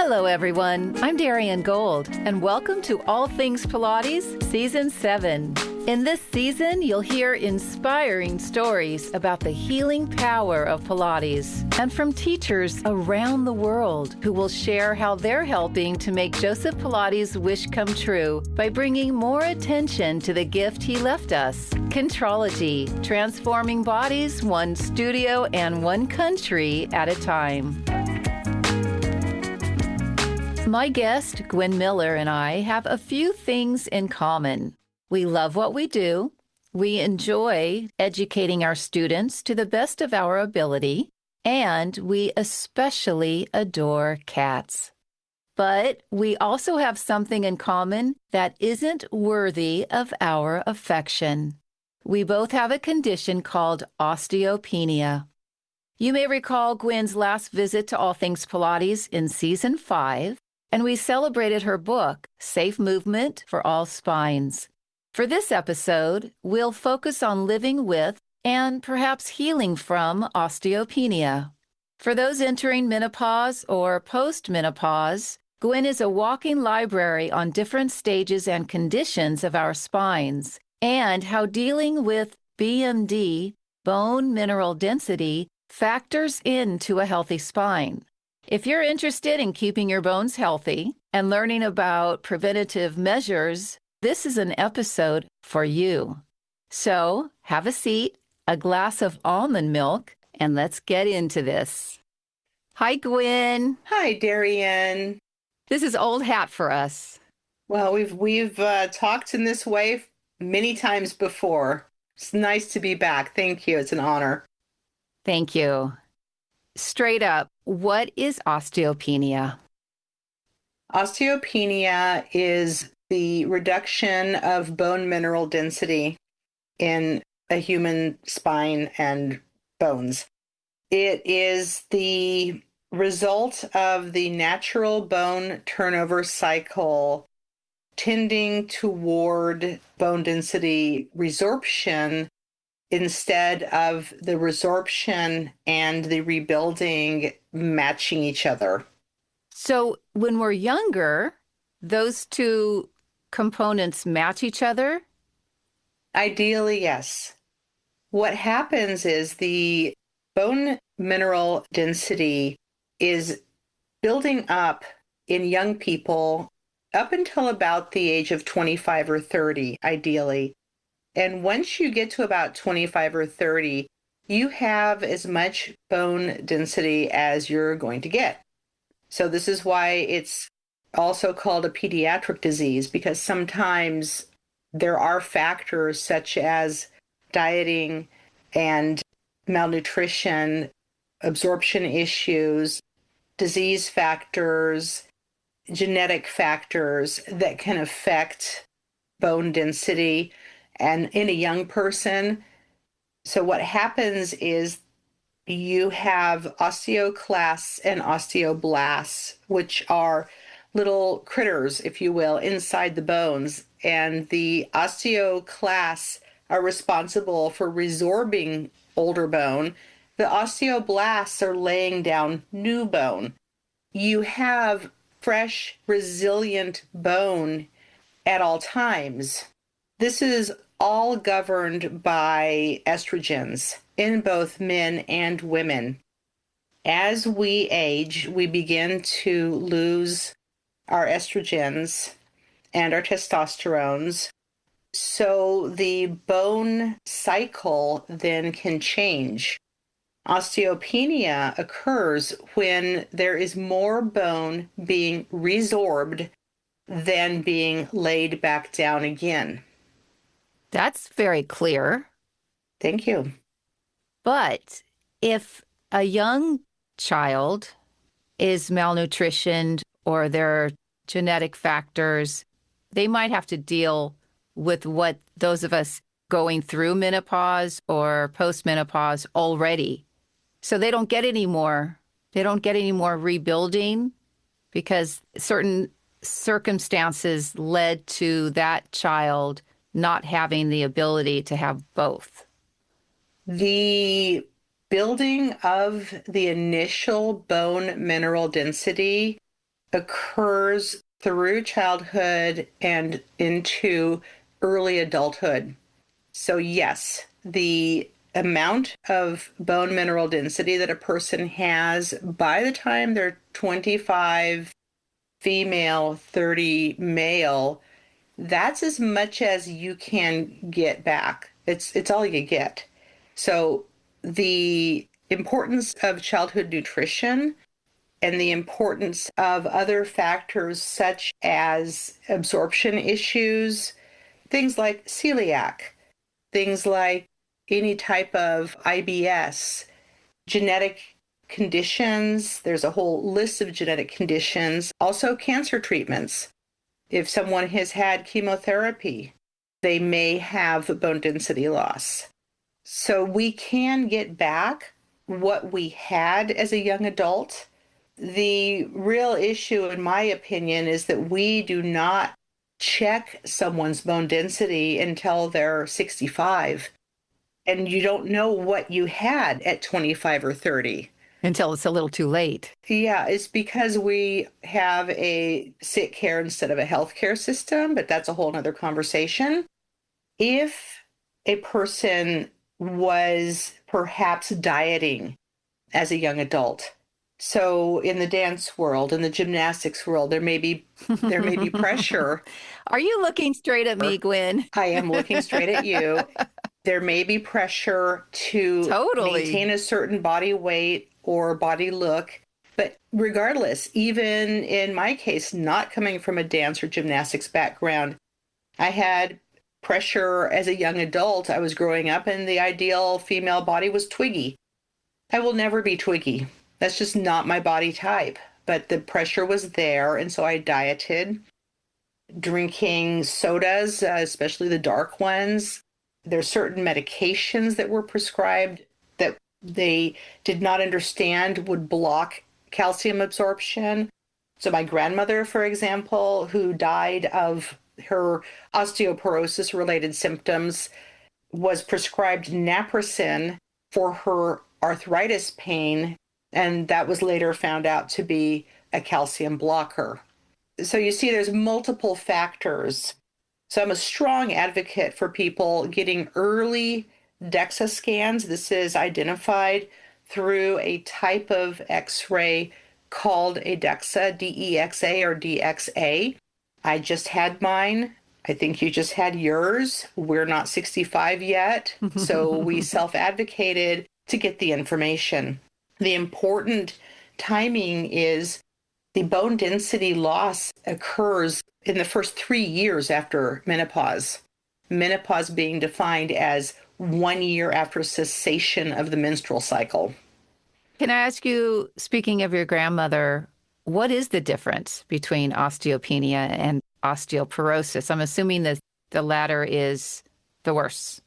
Hello, everyone. I'm Darian Gold, and welcome to All Things Pilates, Season 7. In this season, you'll hear inspiring stories about the healing power of Pilates and from teachers around the world who will share how they're helping to make Joseph Pilates' wish come true by bringing more attention to the gift he left us, Contrology, transforming bodies one studio and one country at a time. My guest, Gwen Miller, and I have a few things in common. We love what we do. We enjoy educating our students to the best of our ability, and we especially adore cats. But we also have something in common that isn't worthy of our affection. We both have a condition called osteopenia. You may recall Gwen's last visit to All Things Pilates in Season 5, and we celebrated her book, Safe Movement for All Spines. For this episode, we'll focus on living with and perhaps healing from osteopenia. For those entering menopause or post-menopause, Gwen is a walking library on different stages and conditions of our spines and how dealing with BMD, bone mineral density, factors into a healthy spine. If you're interested in keeping your bones healthy and learning about preventative measures, this is an episode for you. So have a seat, a glass of almond milk, and let's get into this. Hi, Gwen. Hi, Darian. This is old hat for us. Well, we've talked in this way many times before. It's nice to be back. Thank you. It's an honor. Thank you. Straight up, what is osteopenia? Osteopenia is the reduction of bone mineral density in a human spine and bones. It is the result of the natural bone turnover cycle tending toward bone density resorption instead of the resorption and the rebuilding matching each other. So when we're younger, those two components match each other? Ideally, yes. What happens is the bone mineral density is building up in young people up until about the age of 25 or 30, ideally. And once you get to about 25 or 30, you have as much bone density as you're going to get. So this is why it's also called a pediatric disease, because sometimes there are factors such as dieting and malnutrition, absorption issues, disease factors, genetic factors that can affect bone density and in a young person. So what happens is you have osteoclasts and osteoblasts, which are little critters, if you will, inside the bones. And the osteoclasts are responsible for resorbing older bone. The osteoblasts are laying down new bone. You have fresh, resilient bone at all times. This is all governed by estrogens in both men and women. As we age, we begin to lose our estrogens and our testosterones. So the bone cycle then can change. Osteopenia occurs when there is more bone being resorbed than being laid back down again. That's very clear. Thank you. But if a young child is malnutritioned or there are genetic factors, they might have to deal with what those of us going through menopause or post-menopause already. So they don't get any more. They don't get any more rebuilding because certain circumstances led to that child not having the ability to have both. The building of the initial bone mineral density occurs through childhood and into early adulthood. So, yes, the amount of bone mineral density that a person has by the time they're 25 female, 30 male, that's as much as you can get back. It's all you get. So the importance of childhood nutrition and the importance of other factors such as absorption issues, things like celiac, things like any type of IBS, genetic conditions. There's a whole list of genetic conditions, also cancer treatments. If someone has had chemotherapy, they may have bone density loss. So we can get back what we had as a young adult. The real issue, in my opinion, is that we do not check someone's bone density until they're 65. And you don't know what you had at 25 or 30. Until it's a little too late. Yeah, it's because we have a sick care instead of a healthcare system, but that's a whole nother conversation. If a person was perhaps dieting as a young adult, so in the dance world, in the gymnastics world, there may be pressure. Are you looking straight at me, Gwen? I am looking straight at you. There may be pressure to Totally maintain a certain body weight or body look. But regardless, even in my case, not coming from a dance or gymnastics background, I had pressure as a young adult. I was growing up and the ideal female body was twiggy. I will never be twiggy. That's just not my body type. But the pressure was there, and so I dieted, drinking sodas, especially the dark ones. There's certain medications that were prescribed that they did not understand would block calcium absorption. So my grandmother, for example, who died of her osteoporosis related symptoms, was prescribed naproxen for her arthritis pain, and that was later found out to be a calcium blocker. So you see, there's multiple factors. So I'm a strong advocate for people getting early DEXA scans. This is identified through a type of X-ray called a DEXA, DEXA or DXA. I just had mine. I think you just had yours. We're not 65 yet, so we self-advocated to get the information. The important timing is the bone density loss occurs in the first 3 years after menopause. Menopause being defined as 1 year after cessation of the menstrual cycle. Can I ask you, speaking of your grandmother, what is the difference between osteopenia and osteoporosis? I'm assuming that the latter is the worse.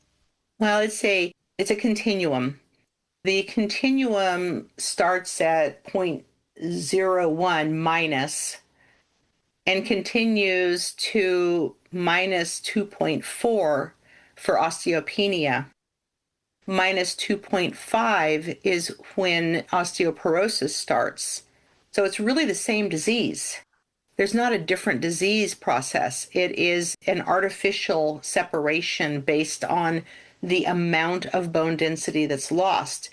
Well, it's a continuum. The continuum starts at 0.01 minus and continues to minus 2.4 for osteopenia. Minus 2.5 is when osteoporosis starts. So it's really the same disease. There's not a different disease process. It is an artificial separation based on the amount of bone density that's lost.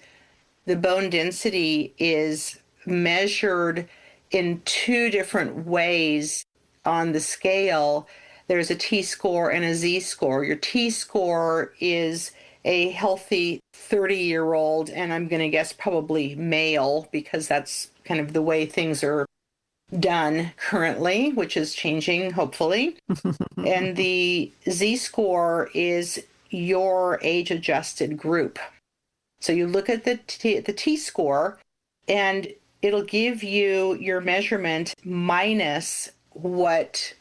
The bone density is measured in two different ways on the scale. There's a T-score and a Z-score. Your T-score is a healthy 30-year-old, and I'm going to guess probably male because that's kind of the way things are done currently, which is changing, hopefully. And the Z-score is your age-adjusted group. So you look at the T-score, and it'll give you your measurement minus what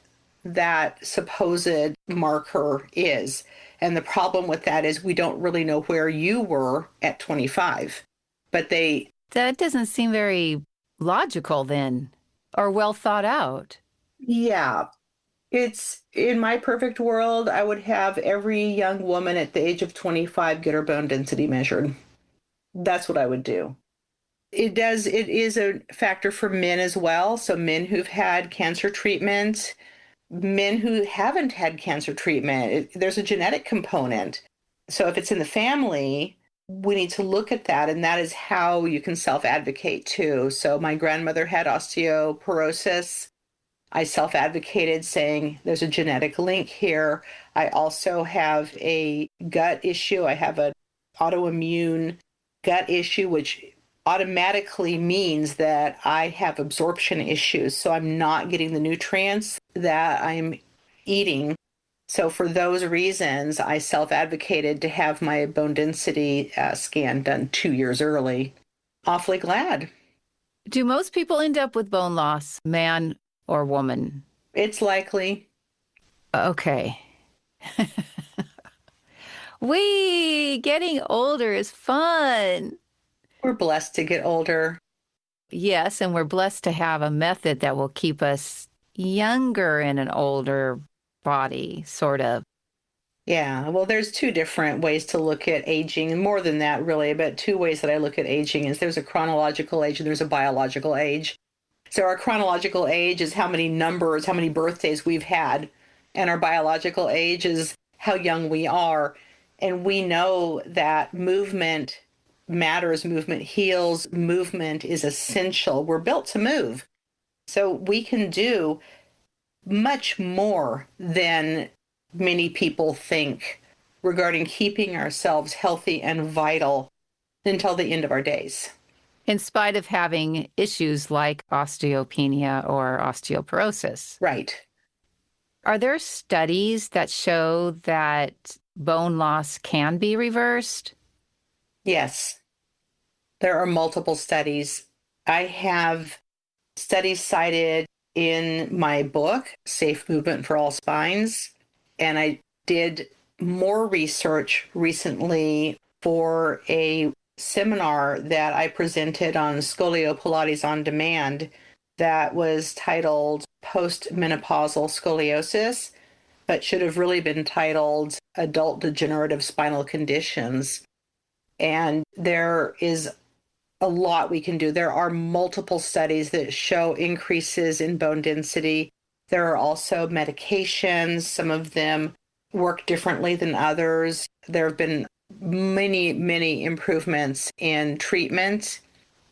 that supposed marker is. And the problem with that is we don't really know where you were at 25. But That doesn't seem very logical then, or well thought out. yeah, it's in my perfect world, I would have every young woman at the age of 25 get her bone density measured. That's what I would do. It does. It is a factor for men as well. So men who've had cancer treatment, men who haven't had cancer treatment, there's a genetic component. So if it's in the family, we need to look at that. And that is how you can self-advocate too. So my grandmother had osteoporosis. I self-advocated saying there's a genetic link here. I also have a gut issue. I have an autoimmune gut issue, which automatically means that I have absorption issues. So I'm not getting the nutrients that I'm eating. So for those reasons, I self-advocated to have my bone density scan done 2 years early. Awfully glad. Do most people end up with bone loss, man or woman? It's likely. Okay. We getting older is fun. We're blessed to get older. Yes, and we're blessed to have a method that will keep us younger in an older body, sort of. Yeah, well, there's two different ways to look at aging, and more than that, really, but two ways that I look at aging is there's a chronological age and there's a biological age. So our chronological age is how many numbers, how many birthdays we've had, and our biological age is how young we are. And we know that movement matters, movement heals, movement is essential. We're built to move. So we can do much more than many people think regarding keeping ourselves healthy and vital until the end of our days. In spite of having issues like osteopenia or osteoporosis. Right. Are there studies that show that bone loss can be reversed? Yes. There are multiple studies. I have studies cited in my book, Safe Movement for All Spines, and I did more research recently for a seminar that I presented on Scolio Pilates on Demand that was titled Postmenopausal Scoliosis, but should have really been titled Adult Degenerative Spinal Conditions. And there is a lot we can do. There are multiple studies that show increases in bone density. There are also medications. Some of them work differently than others. There have been many, many improvements in treatment.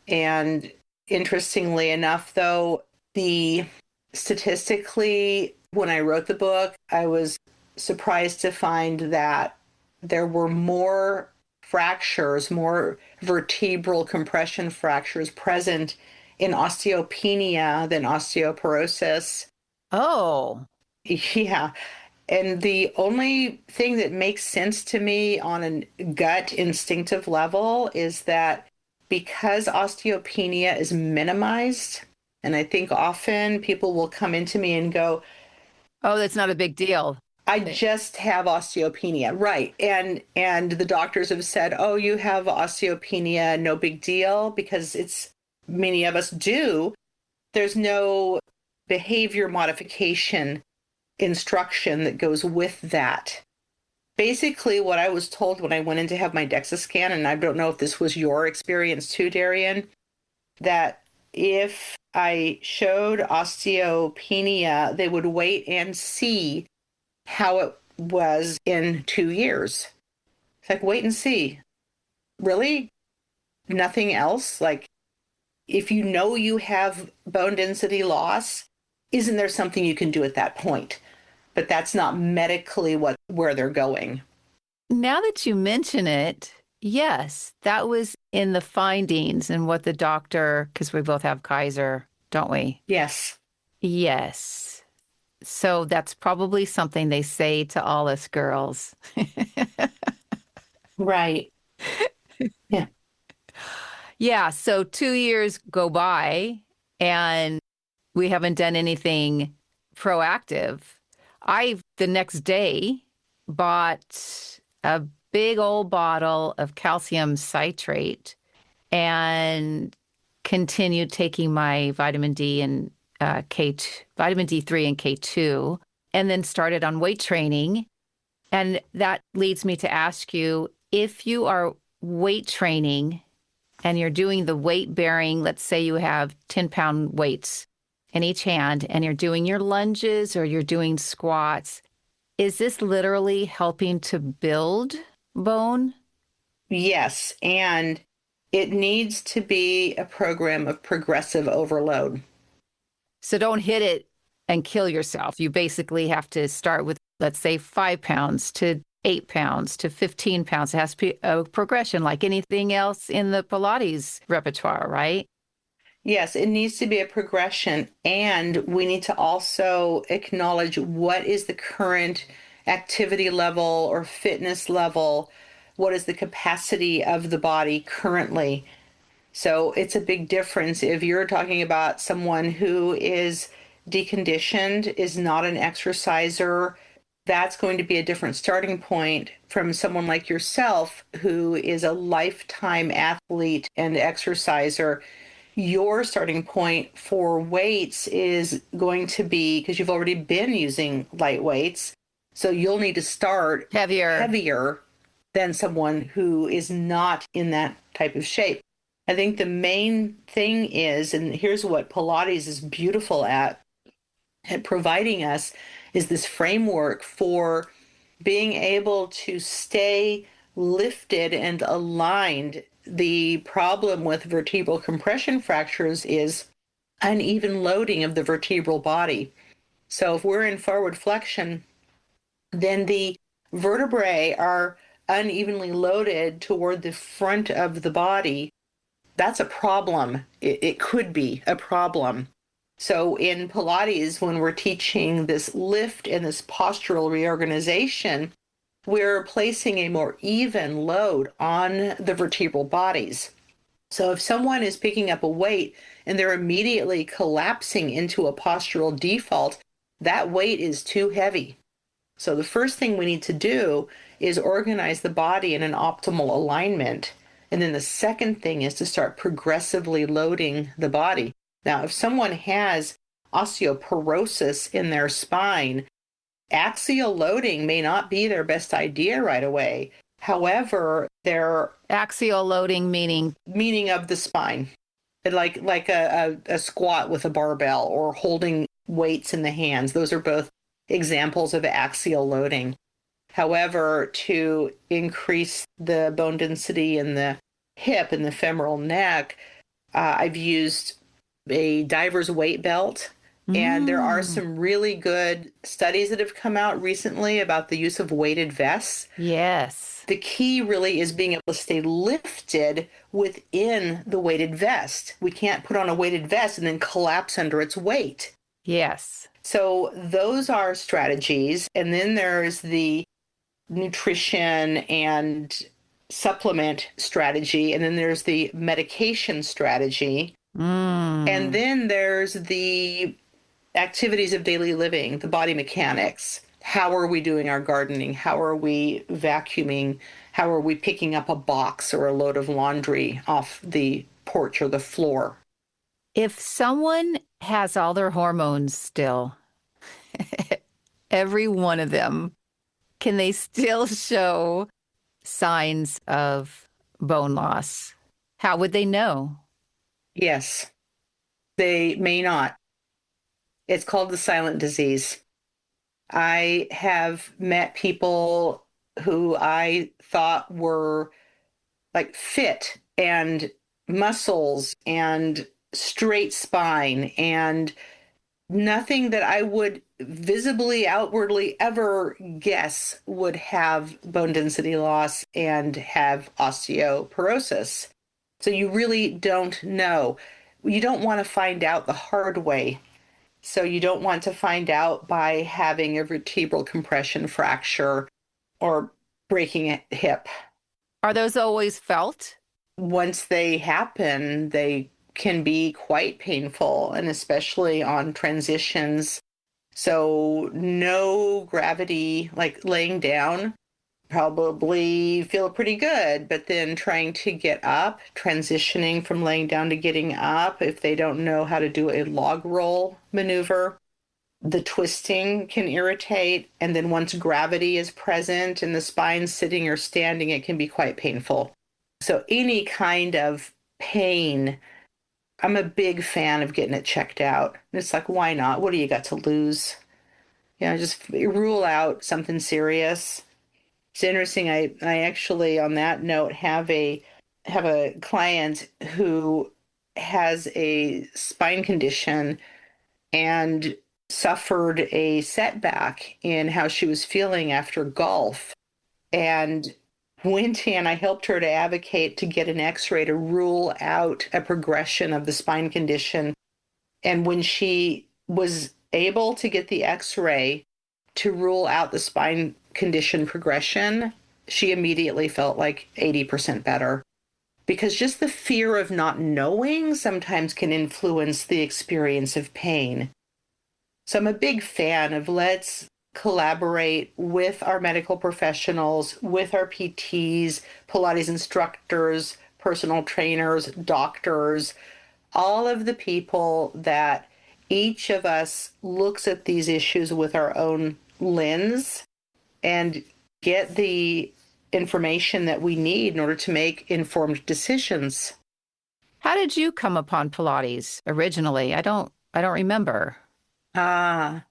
And interestingly enough, though, the statistically, when I wrote the book, I was surprised to find that there were more fractures, more vertebral compression fractures present in osteopenia than osteoporosis. Oh, Yeah. And the only thing that makes sense to me on a gut instinctive level is that because osteopenia is minimized, and I think often people will come into me and go, oh, that's not a big deal. I just have osteopenia. Right. And the doctors have said, "Oh, you have osteopenia, no big deal," because it's many of us do. There's no behavior modification instruction that goes with that. Basically, what I was told when I went in to have my DEXA scan, and I don't know if this was your experience too, Darian, that if I showed osteopenia, they would wait and see how it was in 2 years. It's like, wait and see. Really? Nothing else? Like, if you know you have bone density loss, isn't there something you can do at that point? But that's not medically where they're going. Now that you mention it, yes, that was in the findings and what the doctor, because we both have Kaiser, don't we? Yes. Yes. So that's probably something they say to all us girls. Right. Yeah. Yeah. So 2 years go by and we haven't done anything proactive. I, the next day, bought a big old bottle of calcium citrate and continued taking my vitamin D and vitamin D3 and K2, and then started on weight training. And that leads me to ask you if you are weight training and you're doing the weight bearing, let's say you have 10-pound weights in each hand and you're doing your lunges or you're doing squats, is this literally helping to build bone? Yes, and it needs to be a program of progressive overload. So don't hit it and kill yourself. You basically have to start with, let's say, 5 pounds to 8 pounds to 15 pounds. It has to be a progression like anything else in the Pilates repertoire, right? Yes, it needs to be a progression, and we need to also acknowledge what is the current activity level or fitness level, what is the capacity of the body currently. So it's a big difference if you're talking about someone who is deconditioned, is not an exerciser. That's going to be a different starting point from someone like yourself who is a lifetime athlete and exerciser. Your starting point for weights is going to be, because you've already been using light weights, so you'll need to start Heavier. heavier than someone who is not in that type of shape. I think the main thing is, and here's what Pilates is beautiful at providing us, is this framework for being able to stay lifted and aligned. The problem with vertebral compression fractures is uneven loading of the vertebral body. So if we're in forward flexion, then the vertebrae are unevenly loaded toward the front of the body. That's a problem. It could be a problem. So in Pilates, when we're teaching this lift and this postural reorganization, we're placing a more even load on the vertebral bodies. So if someone is picking up a weight and they're immediately collapsing into a postural default, that weight is too heavy. So the first thing we need to do is organize the body in an optimal alignment. And then the second thing is to start progressively loading the body. Now, if someone has osteoporosis in their spine, axial loading may not be their best idea right away. However, their Axial loading meaning of the spine, like a squat with a barbell or holding weights in the hands, those are both examples of axial loading. However, to increase the bone density in the hip and the femoral neck, I've used a diver's weight belt. And there are mm, some really good studies that have come out recently about the use of weighted vests. yes. The key really is being able to stay lifted within the weighted vest. We can't put on a weighted vest and then collapse under its weight. Yes. So those are strategies. And then there's the nutrition and supplement strategy. And then there's the medication strategy. And Mm. then there's the activities of daily living, the body mechanics. How are we doing our gardening? How are we vacuuming? How are we picking up a box or a load of laundry off the porch or the floor? If someone has all their hormones still, every one of them, can they still show signs of bone loss? How would they know? Yes, they may not. It's called the silent disease. I have met people who I thought were like fit and muscles and straight spine and nothing that I would visibly, outwardly ever guess would have bone density loss and have osteoporosis. So you really don't know. You don't want to find out the hard way. So you don't want to find out by having a vertebral compression fracture or breaking a hip. Are those always felt? Once they happen, they can be quite painful, and especially on transitions. So, no gravity, like laying down, probably feel pretty good, but then trying to get up, transitioning from laying down to getting up, if they don't know how to do a log roll maneuver, the twisting can irritate. And then once gravity is present and the spine sitting or standing, it can be quite painful. So any kind of pain, I'm a big fan of getting it checked out. It's like, why not? What do you got to lose? Just rule out something serious. It's interesting. I actually, on that note, have a client who has a spine condition and suffered a setback in how she was feeling after golf, and went in. I helped her to advocate to get an x-ray to rule out a progression of the spine condition. And when she was able to get the x-ray to rule out the spine condition progression, she immediately felt like 80% better. Because just the fear of not knowing sometimes can influence the experience of pain. So I'm a big fan of let's collaborate with our medical professionals, with our PTs, Pilates instructors, personal trainers, doctors, all of the people that each of us looks at these issues with our own lens and get the information that we need in order to make informed decisions. How did you come upon Pilates originally? I don't remember. Ah,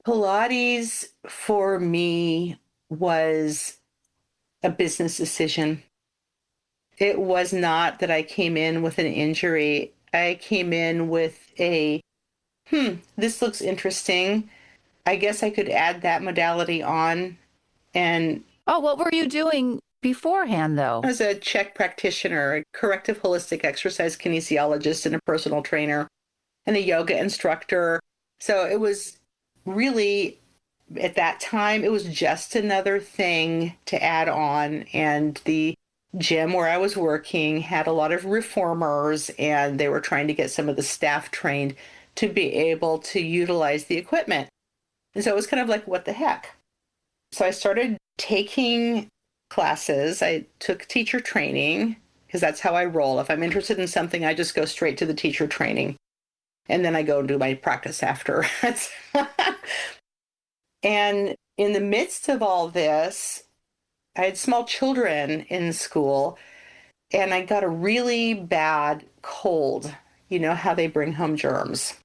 Pilates for me was a business decision. It was not that I came in with an injury. I came in with this looks interesting. I guess I could add that modality on. And Oh, what were you doing beforehand though? as a Czech practitioner, a corrective holistic exercise kinesiologist, and a personal trainer, and a yoga instructor. So it was really, at that time, it was just another thing to add on. And the gym where I was working had a lot of reformers, and they were trying to get some of the staff trained to be able to utilize the equipment. And so it was kind of like, what the heck? So I started taking classes. I took teacher training because that's how I roll. If I'm interested in something, I just go straight to the teacher training, and then I go and do my practice after. And in the midst of all this, I had small children in school, and I got a really bad cold. You know how they bring home germs.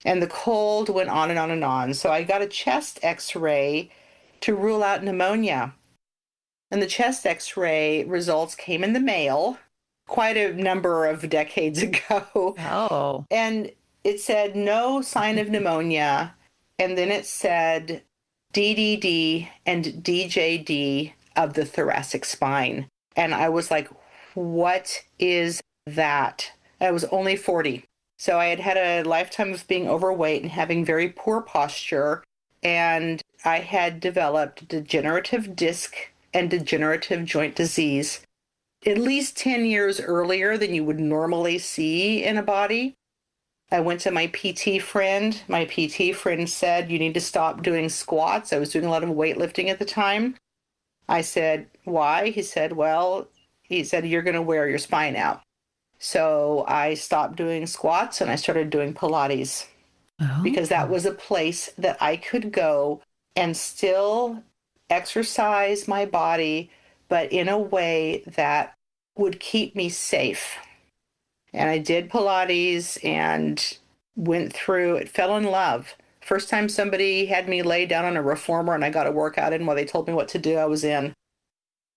And the cold went on and on and on. So I got a chest x-ray to rule out pneumonia. And the chest x-ray results came in the mail quite a number of decades ago. Oh, And it said no sign of pneumonia. And then it said DDD and DJD of the thoracic spine. And I was like, what is that? I was only 40. So I had had a lifetime of being overweight and having very poor posture. And I had developed degenerative disc and degenerative joint disease at least 10 years earlier than you would normally see in a body. I went to my PT friend. My PT friend said, you need to stop doing squats. I was doing a lot of weightlifting at the time. I said, why? He said, you're going to wear your spine out. So I stopped doing squats and I started doing Pilates oh. because that was a place that I could go and still exercise my body, but in a way that would keep me safe. And I did Pilates and went through it, fell in love. First time somebody had me lay down on a reformer and I got a workout in while they told me what to do, I was in.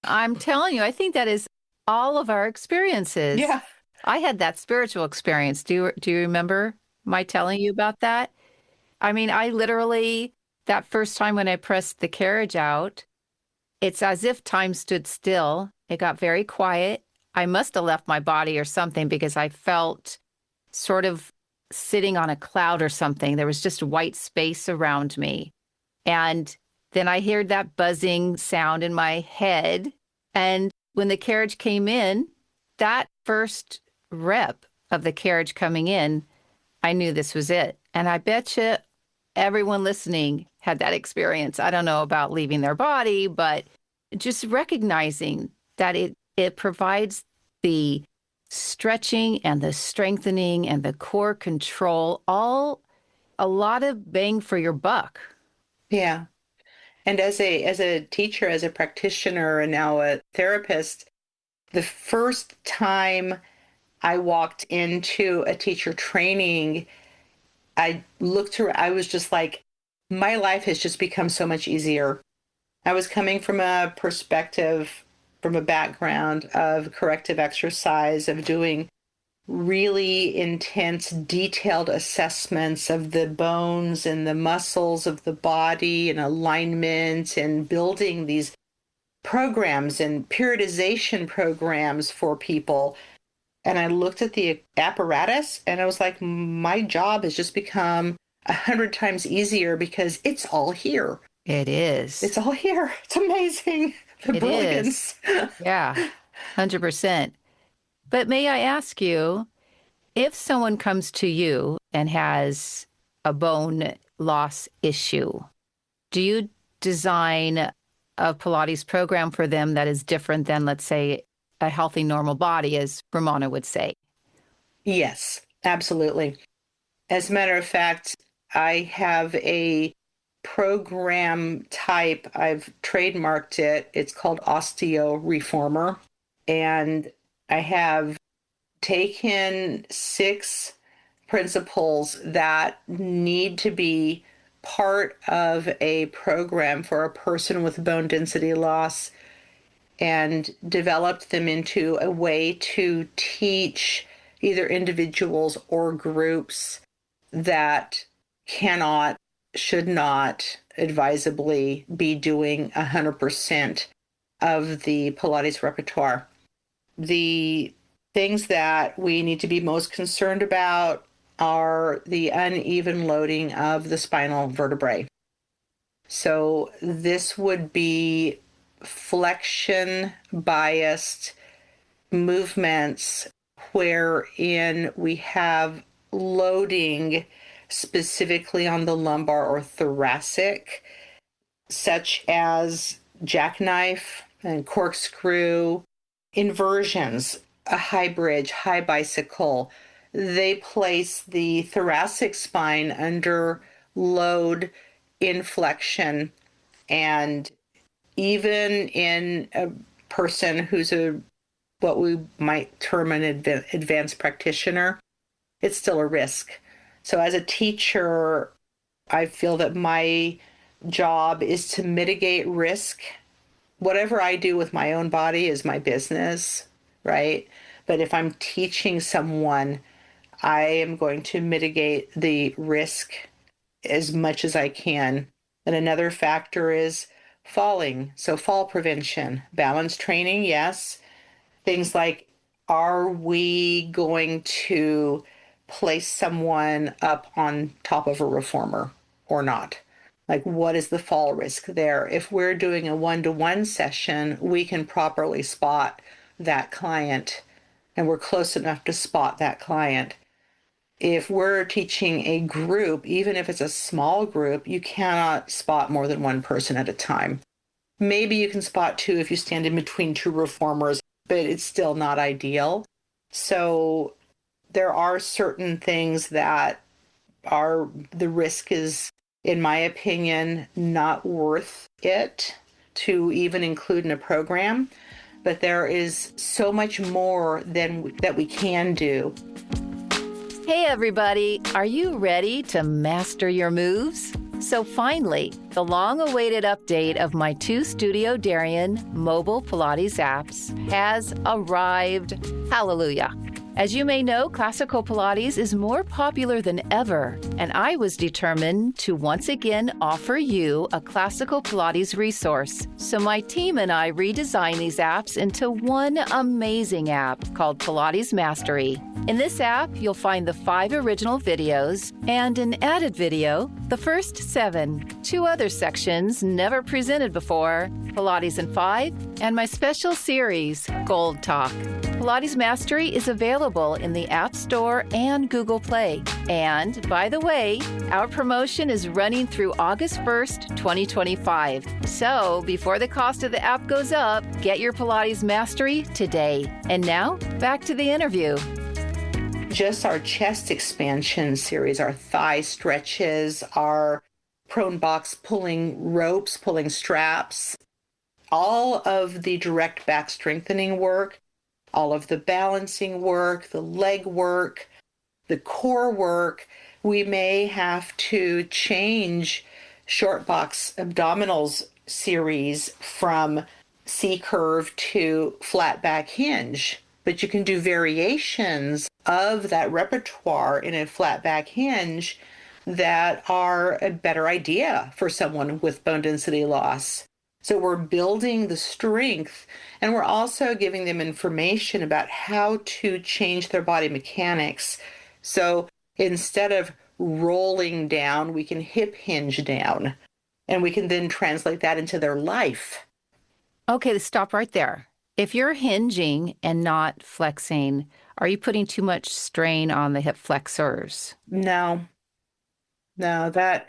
I'm telling you, I think that is all of our experiences. Yeah. I had that spiritual experience. Do you remember my telling you about that? I mean, I literally that first time when I pressed the carriage out, it's as if time stood still. It got very quiet. I must have left my body or something because I felt sort of sitting on a cloud or something. There was just white space around me. And then I heard that buzzing sound in my head. And when the carriage came in, that first rep of the carriage coming in, I knew this was it. And I bet you everyone listening had that experience. I don't know about leaving their body, but just recognizing that it provides the stretching and the strengthening and the core control, all a lot of bang for your buck. Yeah. And as a teacher, as a practitioner, and now a therapist, the first time I walked into a teacher training. I looked around, I was just like, my life has just become so much easier. I was coming from a perspective, from a background of corrective exercise, of doing really intense, detailed assessments of the bones and the muscles of the body and alignment and building these programs and periodization programs for people. And I looked at the apparatus and I was like, my job has just become 100 times easier because it's all here. It is. It's all here. It's amazing. The It is. brilliance. Yeah, 100%. But may I ask you, if someone comes to you and has a bone loss issue, do you design a Pilates program for them that is different than, let's say, a healthy, normal body, as Ramona would say? Yes, absolutely. As a matter of fact, I have a program type. I've trademarked it. It's called Osteo Reformer. And I have taken 6 principles that need to be part of a program for a person with bone density loss and developed them into a way to teach either individuals or groups that cannot, should not advisably be doing 100% of the Pilates repertoire. The things that we need to be most concerned about are the uneven loading of the spinal vertebrae. So this would be flexion biased movements wherein we have loading specifically on the lumbar or thoracic, such as jackknife and corkscrew, inversions, a high bridge, high bicycle. They place the thoracic spine under load inflection, and even in a person who's a what we might term an advanced practitioner, it's still a risk. So as a teacher, I feel that my job is to mitigate risk. Whatever I do with my own body is my business, right? But if I'm teaching someone, I am going to mitigate the risk as much as I can. And another factor is falling. So fall prevention, balance training, yes. Things like, are we going to place someone up on top of a reformer or not? Like, what is the fall risk there? If we're doing a one-to-one session, we can properly spot that client and we're close enough to spot that client. If we're teaching a group, even if it's a small group, you cannot spot more than one person at a time. Maybe you can spot 2 if you stand in between 2 reformers, but it's still not ideal. So there are certain things that are, the risk is, in my opinion, not worth it to even include in a program. But there is so much more that we can do. Hey, everybody. Are you ready to master your moves? So finally, the long-awaited update of my 2 Studio Darien mobile Pilates apps has arrived. Hallelujah. As you may know, classical Pilates is more popular than ever, and I was determined to once again offer you a classical Pilates resource. So my team and I redesigned these apps into one amazing app called Pilates Mastery. In this app, you'll find the 5 original videos and an added video, the first 7, 2 other sections never presented before, Pilates in 5, and my special series, Gold Talk. Pilates Mastery is available in the App Store and Google Play. And, by the way, our promotion is running through August 1st, 2025. So, before the cost of the app goes up, get your Pilates Mastery today. And now, back to the interview. Just our chest expansion series, our thigh stretches, our prone box pulling ropes, pulling straps, all of the direct back strengthening work, all of the balancing work, the leg work, the core work. We may have to change short box abdominals series from C curve to flat back hinge, but you can do variations of that repertoire in a flat back hinge that are a better idea for someone with bone density loss. So we're building the strength, and we're also giving them information about how to change their body mechanics. So instead of rolling down, we can hip hinge down, and we can then translate that into their life. Okay, stop right there. If you're hinging and not flexing, are you putting too much strain on the hip flexors? No, no, that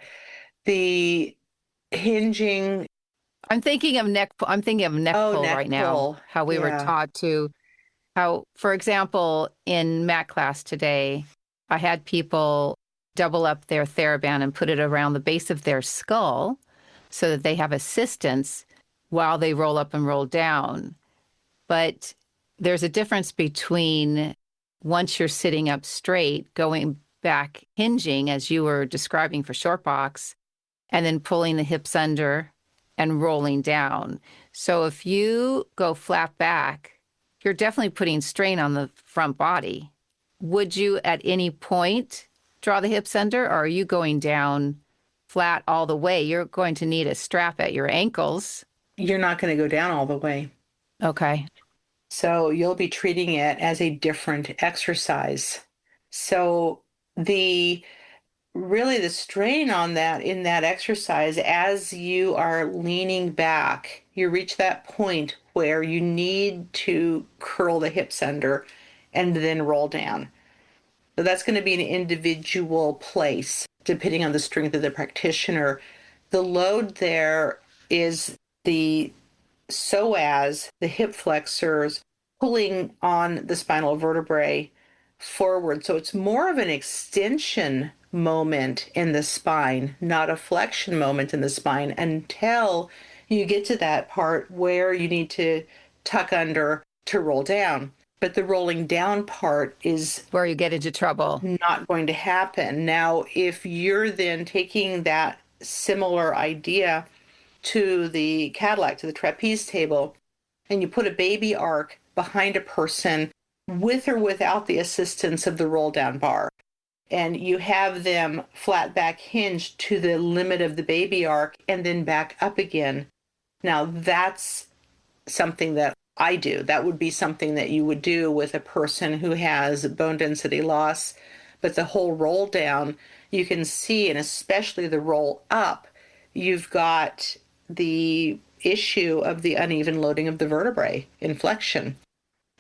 the hinging, I'm thinking of neck oh, pull neck right now. pull. How we were Yeah. taught to how, for example, in mat class today, I had people double up their TheraBand and put it around the base of their skull so that they have assistance while they roll up and roll down. But there's a difference between once you're sitting up straight, going back hinging, as you were describing for short box, and then pulling the hips under and rolling down. So if you go flat back, you're definitely putting strain on the front body. Would you at any point draw the hips under, or are you going down flat all the way? You're going to need a strap at your ankles. You're not going to go down all the way. Okay. So you'll be treating it as a different exercise. So the really the strain on that in that exercise, as you are leaning back, you reach that point where you need to curl the hips under and then roll down. So that's going to be an individual place depending on the strength of the practitioner. The load there is the psoas, the hip flexors, pulling on the spinal vertebrae forward. So it's more of an extension moment in the spine, not a flexion moment in the spine until you get to that part where you need to tuck under to roll down. But the rolling down part is Where you get into trouble. not going to happen. Now, if you're then taking that similar idea to the Cadillac, to the trapeze table, and you put a baby arc behind a person with or without the assistance of the roll down bar, and you have them flat back hinged to the limit of the baby arc and then back up again. Now, that's something that I do. That would be something that you would do with a person who has bone density loss. But the whole roll down, you can see, and especially the roll up, you've got the issue of the uneven loading of the vertebrae, inflection.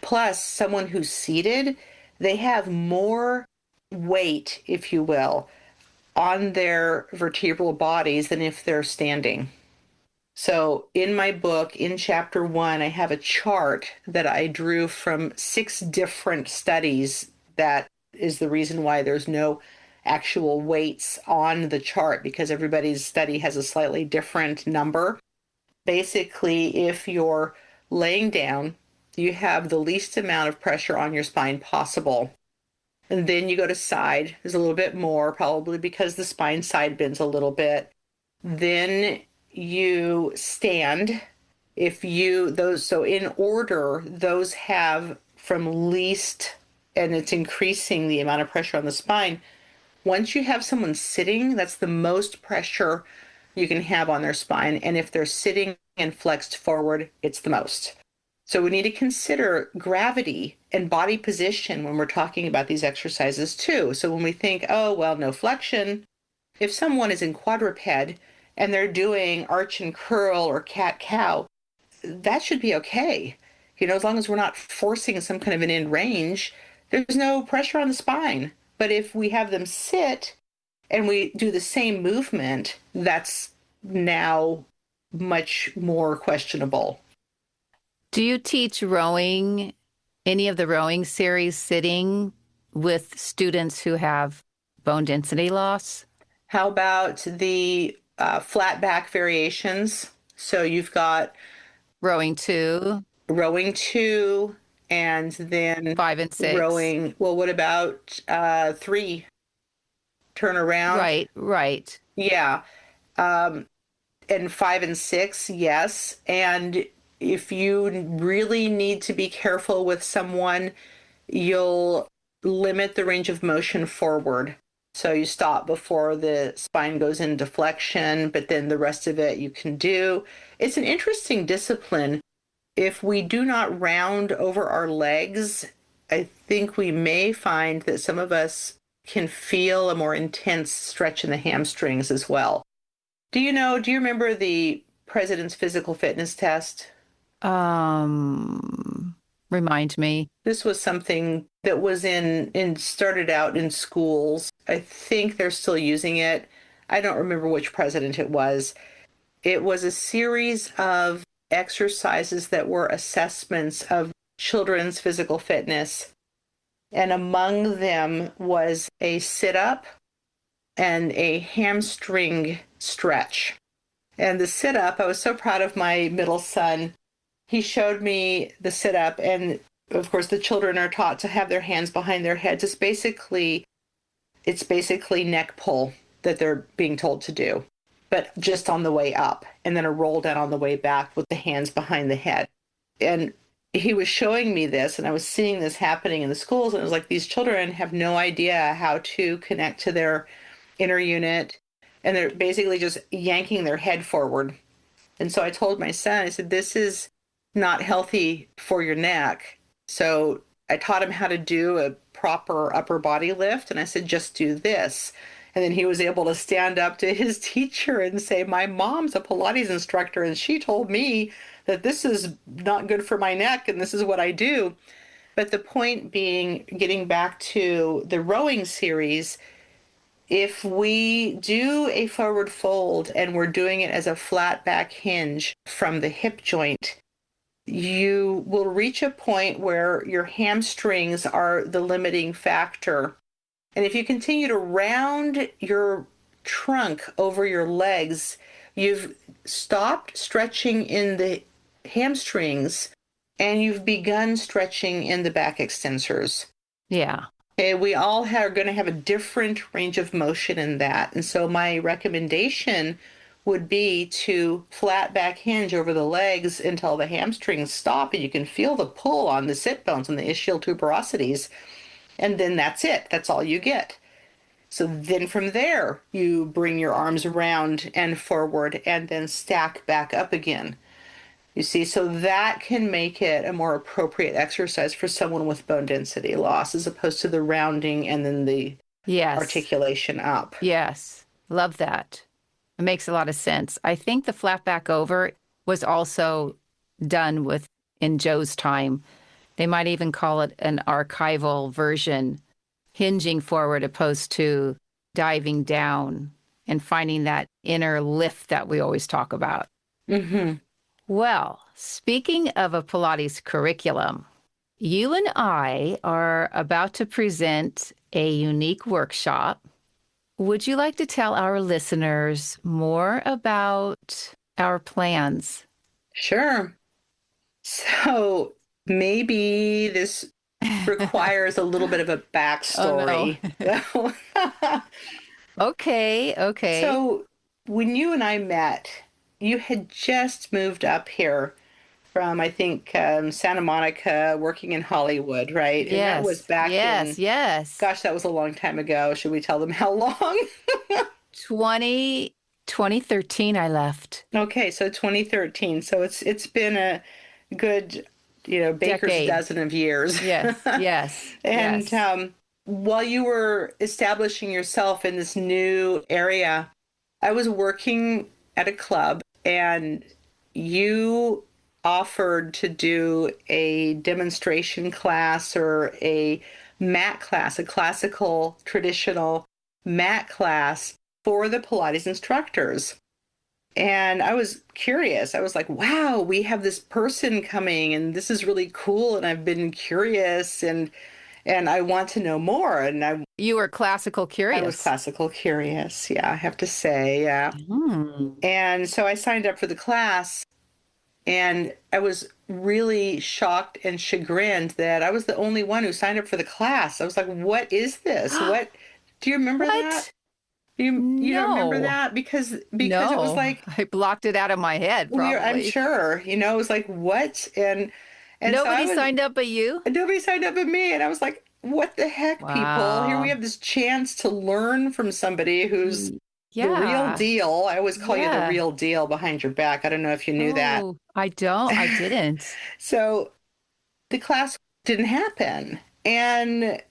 Plus, someone who's seated, they have more weight, if you will, on their vertebral bodies than if they're standing. So in my book, in chapter 1, I have a chart that I drew from 6 different studies. That is the reason why there's no actual weights on the chart, because everybody's study has a slightly different number. Basically, if you're laying down, you have the least amount of pressure on your spine possible. And then you go to side, there's a little bit more, probably because the spine side bends a little bit. Then you stand. If you, those, so in order, those have from least, and it's increasing the amount of pressure on the spine. Once you have someone sitting, that's the most pressure you can have on their spine. And if they're sitting and flexed forward, it's the most. So we need to consider gravity and body position when we're talking about these exercises too. So when we think, oh, well, no flexion, if someone is in quadruped and they're doing arch and curl or cat cow, that should be okay. As long as we're not forcing some kind of an end range, there's no pressure on the spine. But if we have them sit and we do the same movement, that's now much more questionable. Do you teach rowing, any of the rowing series sitting with students who have bone density loss? How about the flat back variations? So you've got Rowing 2. rowing 2, and then 5 and 6. rowing. Well, what about three? Turn around. Right, right. Yeah. Um, and 5 and 6, yes. And if you really need to be careful with someone, you'll limit the range of motion forward. So you stop before the spine goes into flexion, but then the rest of it you can do. It's an interesting discipline. If we do not round over our legs, I think we may find that some of us can feel a more intense stretch in the hamstrings as well. Do you remember the president's physical fitness test? Um, Remind me. This was something that was in started out in schools. I think they're still using it. I don't remember which president it was. It was a series of exercises that were assessments of children's physical fitness. And among them was a sit up and a hamstring stretch. And the sit up, I was so proud of my middle son. He showed me the sit up, and of course, the children are taught to have their hands behind their heads. It's basically neck pull that they're being told to do, but just on the way up, and then a roll down on the way back with the hands behind the head. And he was showing me this, and I was seeing this happening in the schools, and it was like these children have no idea how to connect to their inner unit, and they're basically just yanking their head forward. And so I told my son, I said, this is not healthy for your neck. So I taught him how to do a proper upper body lift. And I said, just do this. And then he was able to stand up to his teacher and say, my mom's a Pilates instructor, and she told me that this is not good for my neck, and this is what I do. But the point being, getting back to the rowing series, if we do a forward fold and we're doing it as a flat back hinge from the hip joint, you will reach a point where your hamstrings are the limiting factor. And if you continue to round your trunk over your legs, you've stopped stretching in the hamstrings and you've begun stretching in the back extensors. Yeah. Okay, we all are going to have a different range of motion in that. And so my recommendation would be to flat back hinge over the legs until the hamstrings stop and you can feel the pull on the sit bones and the ischial tuberosities. And then that's it. That's all you get. So then from there, you bring your arms around and forward and then stack back up again. You see, so that can make it a more appropriate exercise for someone with bone density loss as opposed to the rounding and then the Yes. articulation up. Yes. Love that. It makes a lot of sense. I think the flat back over was also done with in Joe's time. They might even call it an archival version, hinging forward opposed to diving down and finding that inner lift that we always talk about. Mm-hmm. Well, speaking of a Pilates curriculum, you and I are about to present a unique workshop. Would you like to tell our listeners more about our plans? Sure. So maybe this requires a little bit of a Oh, no. backstory. Okay, okay. So when you and I met, you had just moved up here from, I think, Santa Monica, working in Hollywood, right? And that was Yes, back in, yes, yes. gosh, that was a long time ago. Should we tell them how long? 2013, I left. Okay, so 2013. So it's been a good, baker's Decade. dozen of years. Yes, yes, And yes. while you were establishing yourself in this new area, I was working at a club and you offered to do a demonstration class or a mat class, a classical traditional mat class for the Pilates instructors. And I was curious. I was like, wow, we have this person coming and this is really cool. And I've been curious and I want to know more. And You were classical I was curious. classical curious. Yeah, I have to say. Yeah. Hmm. And so I signed up for the class And I was really shocked and chagrined that I was the only one who signed up for the class. I was like, what is this? What do you remember that? What? You don't remember No. that? Because it was No. like I blocked it out of my head, I'm probably. sure, it was like, what? And so I Nobody was signed up but you? nobody signed up but me. And I was like, what the heck, people? Here we Wow. have this chance to learn from somebody who's Y- the real Yeah. deal. I always call you the Yeah. real deal behind your back. I don't know if you knew that. Oh, I don't. I didn't. So the class didn't happen. And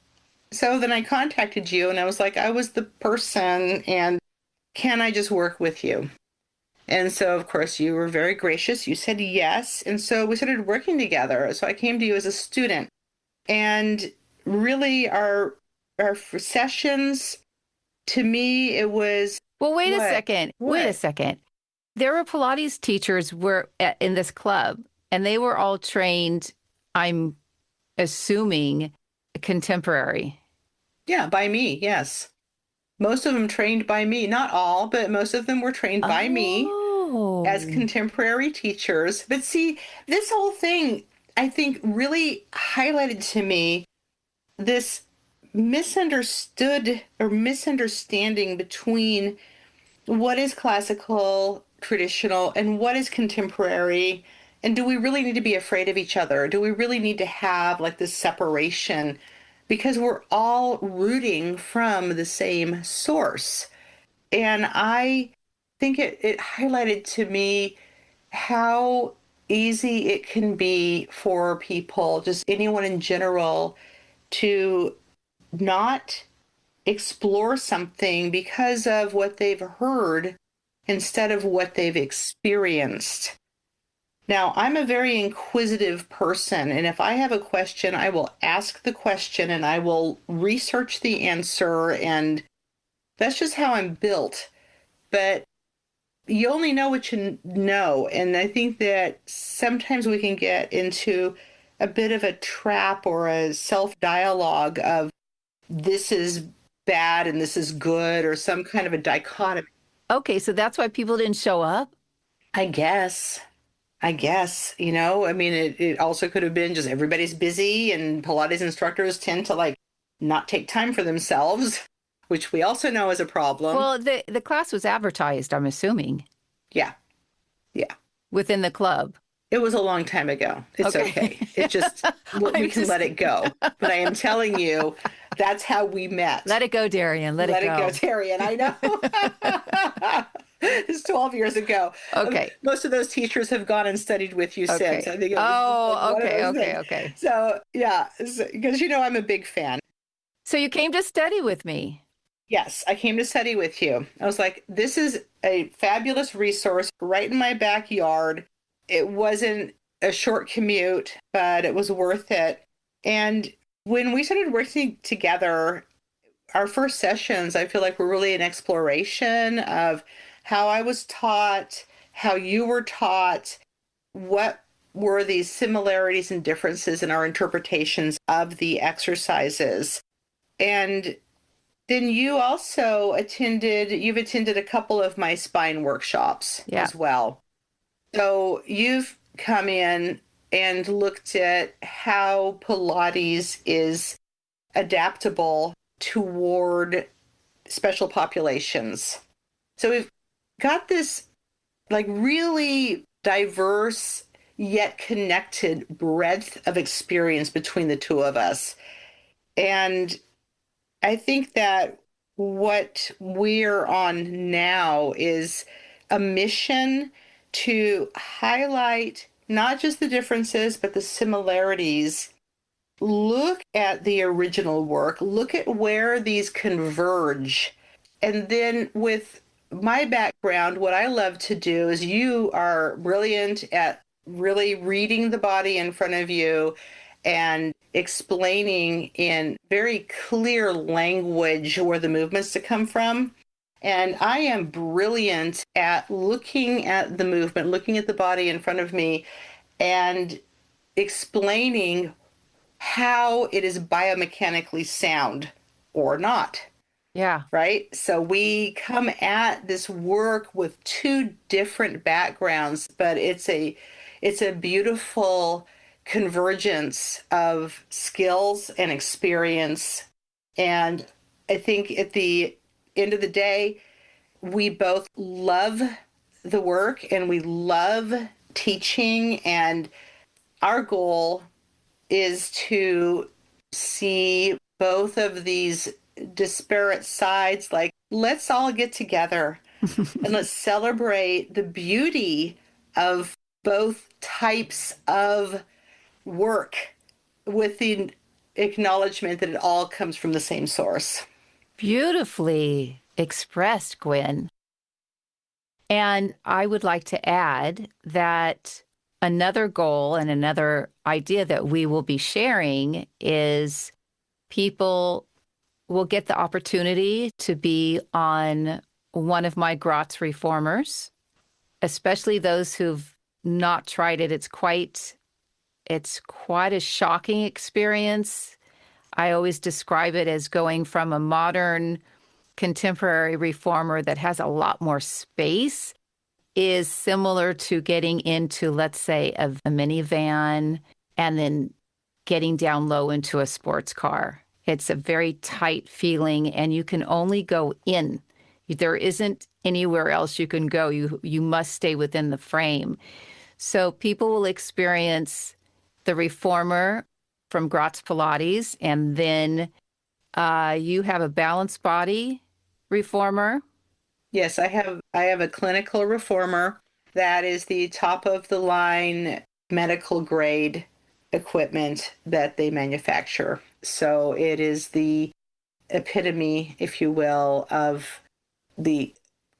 so then I contacted you and I was like, I was the person and can I just work with you? And so, of course, you were very gracious. You said yes. And so we started working together. So I came to you as a student. And really, our sessions, to me, it was Well, wait a what? second. Wait a What? second. There were Pilates teachers in this club, and they were all trained, I'm assuming, contemporary. Yeah, by me, yes. Most of them trained by me. Not all, but most of them were trained by me as Oh. contemporary teachers. But see, this whole thing, I think, really highlighted to me this misunderstood or misunderstanding between what is classical, traditional, and what is contemporary. And do we really need to be afraid of each other? Do we really need to have like this separation? Because we're all rooting from the same source. And I think it highlighted to me how easy it can be for people, just anyone in general, to not explore something because of what they've heard instead of what they've experienced. Now, I'm a very inquisitive person, and if I have a question, I will ask the question and I will research the answer, and that's just how I'm built. But you only know what you know, and I think that sometimes we can get into a bit of a trap or a self-dialogue of this is bad and this is good or some kind of a dichotomy. Okay, so that's why people didn't show up? I guess. I mean, it also could have been just everybody's busy and Pilates instructors tend to like not take time for themselves, which we also know is a problem. Well, the class was advertised, I'm assuming, Yeah. Yeah. within the club. It was a long time ago. It's Okay. okay. It just, we I'm can just let it go. But I am telling you, that's how we met. let it go, Darian. Let it Let it go, go. Terry. And I know. It's 12 years ago. Okay. Most of those teachers have gone and studied with you since. Okay. I think it was just like Oh, one of okay, those okay, things. okay. So, yeah, because I'm a big fan. So you came to study with me. Yes, I came to study with you. I was like, this is a fabulous resource right in my backyard. It wasn't a short commute, but it was worth it. And when we started working together, our first sessions, I feel like were really an exploration of how I was taught, how you were taught, what were these similarities and differences in our interpretations of the exercises. And then you've attended a couple of my spine workshops Yeah. as well. So you've come in and looked at how Pilates is adaptable toward special populations. So we've got this like really diverse yet connected breadth of experience between the two of us. And I think that what we're on now is a mission to highlight not just the differences, but the similarities. Look at the original work, look at where these converge. And then with my background, what I love to do is you are brilliant at really reading the body in front of you and explaining in very clear language where the movements to come from. And I am brilliant at looking at the movement, looking at the body in front of me, and explaining how it is biomechanically sound or not, Yeah. right? So we come at this work with two different backgrounds, but it's a beautiful convergence of skills and experience. And I think at the end of the day, we both love the work and we love teaching. And our goal is to see both of these disparate sides. Like, let's all get together and let's celebrate the beauty of both types of work with the acknowledgement that it all comes from the same source. Beautifully expressed, Gwen. And I would like to add that another goal and another idea that we will be sharing is people will get the opportunity to be on one of my Grotz reformers, especially those who've not tried it. It's quite a shocking experience. I always describe it as going from a modern contemporary reformer that has a lot more space is similar to getting into, let's say, a minivan and then getting down low into a sports car. It's a very tight feeling, and you can only go in. There isn't anywhere else you can go. You must stay within the frame. So people will experience the reformer from Grotz Pilates, and then you have a balanced body reformer. Yes, I have a clinical reformer that is the top of the line medical grade equipment that they manufacture. So it is the epitome, if you will, of the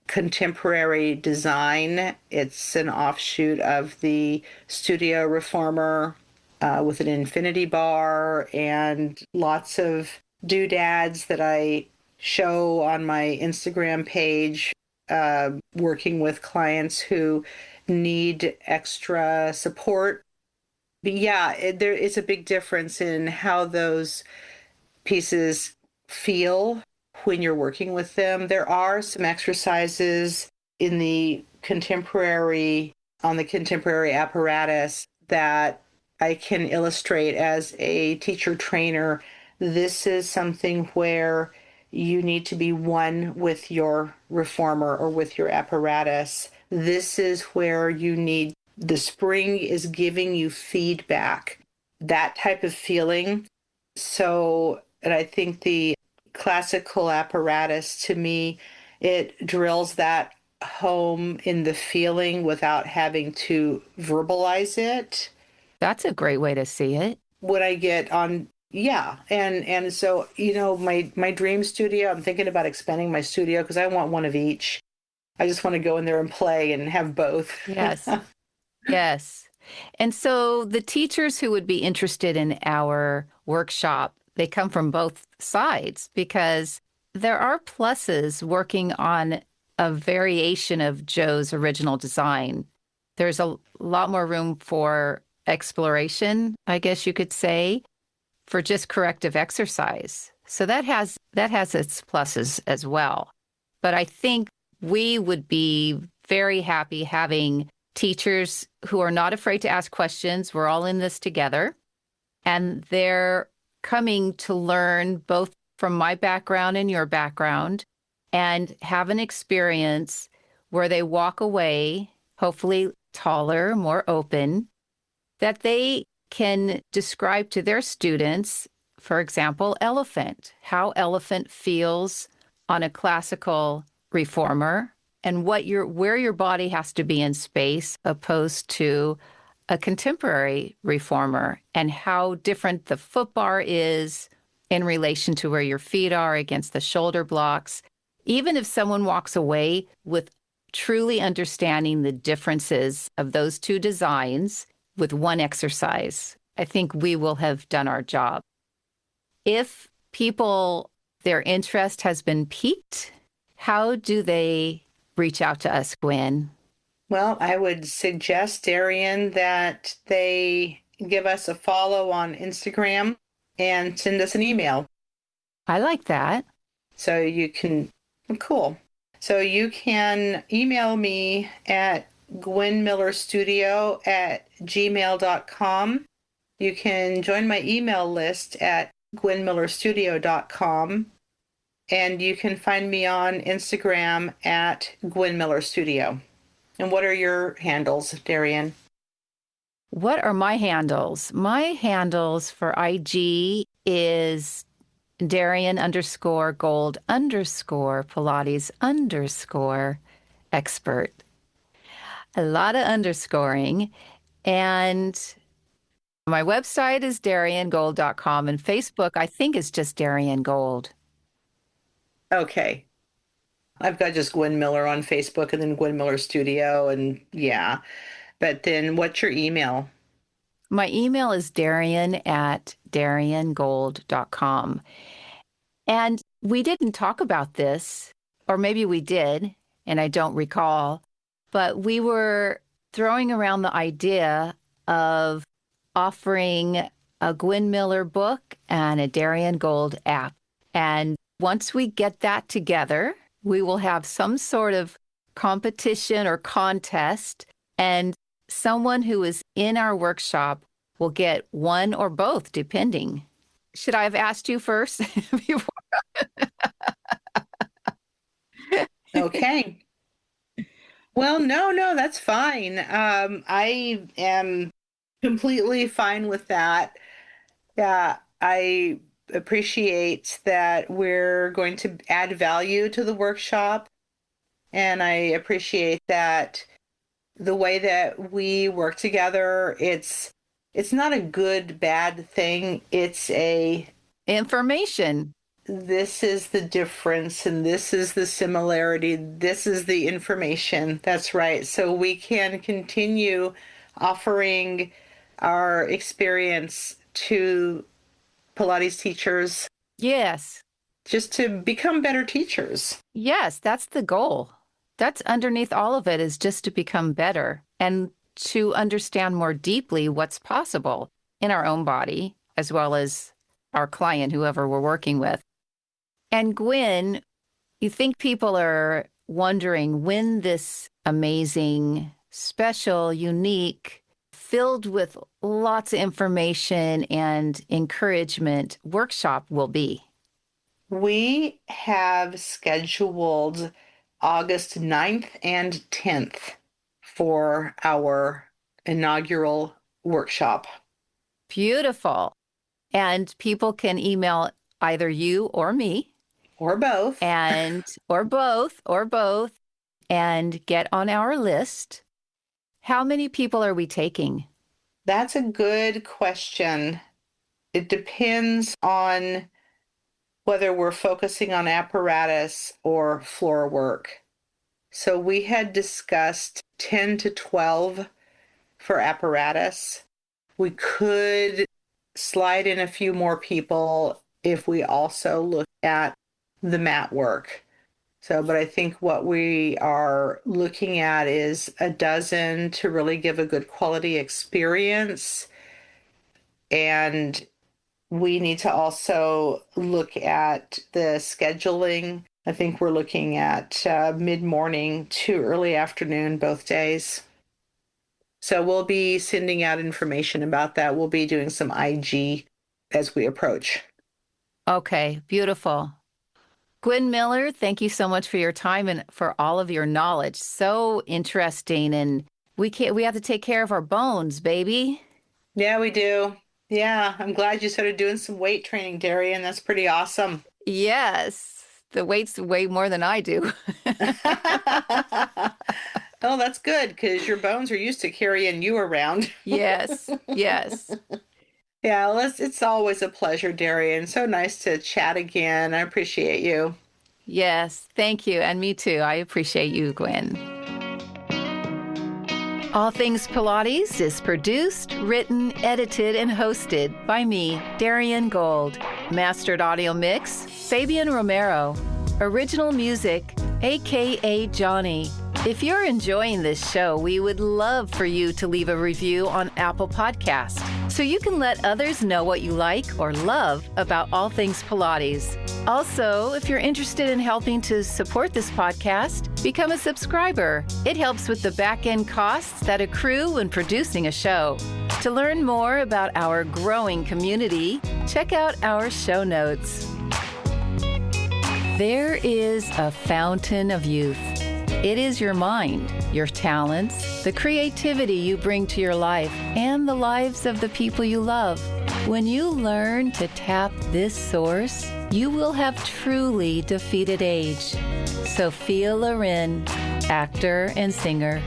contemporary design. It's an offshoot of the studio reformer with an infinity bar and lots of doodads that I show on my Instagram page, working with clients who need extra support. But yeah, there is a big difference in how those pieces feel when you're working with them. There are some exercises in on the contemporary apparatus that I can illustrate as a teacher trainer. This is something where you need to be one with your reformer or with your apparatus. This is where the spring is giving you feedback, that type of feeling. So, and I think the classical apparatus, to me, it drills that home in the feeling without having to verbalize it. That's a great way to see it. When I get on, yeah, and so my dream studio, I'm thinking about expanding my studio because I want one of each. I just want to go in there and play and have both. Yes. Yes. And so the teachers who would be interested in our workshop, they come from both sides because there are pluses working on a variation of Joe's original design. There's a lot more room for exploration, I guess you could say, for just corrective exercise. So that has its pluses as well. But I think we would be very happy having teachers who are not afraid to ask questions. We're all in this together. And they're coming to learn both from my background and your background and have an experience where they walk away, hopefully taller, more open, that they can describe to their students, for example, elephant, how elephant feels on a classical reformer and where your body has to be in space opposed to a contemporary reformer and how different the foot bar is in relation to where your feet are against the shoulder blocks. Even if someone walks away with truly understanding the differences of those two designs with one exercise, I think we will have done our job. If their interest has been piqued, how do they reach out to us, Gwen? Well, I would suggest, Darian, that they give us a follow on Instagram and send us an email. I like that. So you can, cool. So you can email me at gwenmillerstudio@gmail.com. You can join my email list at gwenmillerstudio.com. And you can find me on Instagram at Gwen Miller Studio. And what are your handles, Darian? What are my handles? My handles for IG is Darian_gold_Pilates_expert. A lot of underscoring. And my website is dariangold.com, and Facebook, I think, is just Darian Gold. Okay. I've got just Gwen Miller on Facebook and then Gwen Miller Studio, and yeah. But then what's your email? My email is darian@dariangold.com. And we didn't talk about this, or maybe we did, and I don't recall, but we were throwing around the idea of offering a Gwen Miller book and a Darian Gold app. And once we get that together, we will have some sort of competition or contest, and someone who is in our workshop will get one or both, depending. Should I have asked you first before? Okay. Well, no, that's fine. I am completely fine with that. Yeah, I appreciate that we're going to add value to the workshop. And I appreciate that the way that we work together, it's not a good, bad thing. It's Information. this is the difference and this is the similarity. This is the information. That's right. So we can continue offering our experience to Pilates teachers Yes. just to become better teachers. Yes, that's the goal. That's underneath all of it, is just to become better and to understand more deeply what's possible in our own body, as well as our client, whoever we're working with. And Gwen, you think people are wondering when this amazing, special, unique, filled with lots of information and encouragement workshop will be? We have scheduled August 9th and 10th for our inaugural workshop. Beautiful. And people can email either you or me, Or both. or both, and get on our list. How many people are we taking? That's a good question. It depends on whether we're focusing on apparatus or floor work. So we had discussed 10 to 12 for apparatus. We could slide in a few more people if we also look at the mat work. So, but I think what we are looking at is a dozen to really give a good quality experience. And we need to also look at the scheduling. I think we're looking at mid-morning to early afternoon both days. So we'll be sending out information about that. We'll be doing some IG as we approach. Okay, beautiful. Gwen Miller, thank you so much for your time and for all of your knowledge. So interesting. And we have to take care of our bones, baby. Yeah, we do. Yeah, I'm glad you started doing some weight training, Darian. That's pretty awesome. Yes, the weight's way more than I do. Oh, that's good because your bones are used to carrying you around. Yes, yes. Yeah, it's always a pleasure, Darian. So nice to chat again. I appreciate you. Yes, thank you. And me too. I appreciate you, Gwen. All Things Pilates is produced, written, edited, and hosted by me, Darian Gold. Mastered audio mix, Fabian Romero. Original music, a.k.a. Johnny. If you're enjoying this show, we would love for you to leave a review on Apple Podcasts so you can let others know what you like or love about All Things Pilates. Also, if you're interested in helping to support this podcast, become a subscriber. It helps with the back-end costs that accrue when producing a show. To learn more about our growing community, check out our show notes. There is a fountain of youth. It is your mind, your talents, the creativity you bring to your life, and the lives of the people you love. When you learn to tap this source, you will have truly defeated age. Sophia Loren, actor and singer.